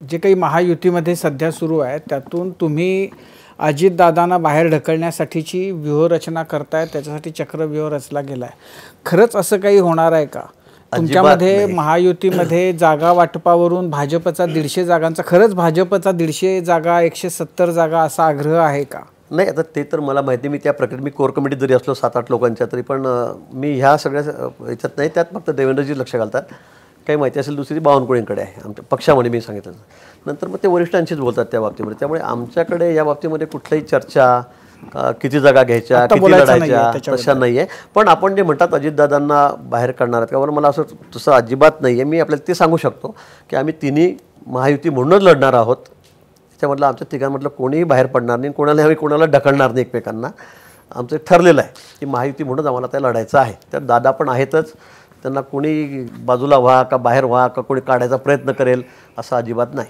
जे काही महायुतीमध्ये सध्या सुरू आहे त्यातून तुम्ही अजितदादांना बाहेर ढकलण्यासाठीची व्यूहरचना करताय, त्याच्यासाठी चक्रव्यूह रचला गेलाय. खरंच असं काही होणार आहे का? तुमच्यामध्ये महायुतीमध्ये जागा वाटपावरून भाजपचा 150 जागांचा, खरंच भाजपचा 150 जागा 170 जागा असा आग्रह आहे का? नाही, आता ते तर मला माहिती. मी त्या प्रक्रियेत मी कोर कमिटी जरी असलो 7-8 लोकांच्या, तरी पण मी ह्या सगळ्या याच्यात नाही. त्यात फक्त देवेंद्रजी लक्ष घालतात. काही माहिती असेल दुसरी बावनकुळेंकडे आहे आमच्या पक्षामध्ये. मी सांगितलं नंतर मग ते वरिष्ठांशीच बोलतात त्या बाबतीमध्ये. त्यामुळे आमच्याकडे या बाबतीमध्ये कुठल्याही चर्चा किती जागा घ्यायच्या, किती लढायच्या तशा नाही आहे. पण आपण जे म्हणतात अजितदादांना बाहेर काढणार आहेत त्यावर मला असं तसं अजिबात नाही आहे. मी आपल्याला ते सांगू शकतो की आम्ही तिन्ही महायुती म्हणूनच लढणार आहोत. त्याच्यामधलं आमच्या तिघांमधलं कोणीही बाहेर पडणार नाही, कोणाला आम्ही कोणाला ढकलणार नाही एकमेकांना. आमचं ठरलेलं आहे की महायुती म्हणूनच आम्हाला त्या लढायचं आहे. तर दादा पण आहेतच. त्यांना कोणी बाजूला व्हा का बाहेर व्हा का कोणी काढायचा प्रयत्न करेल असं अजिबात नाही.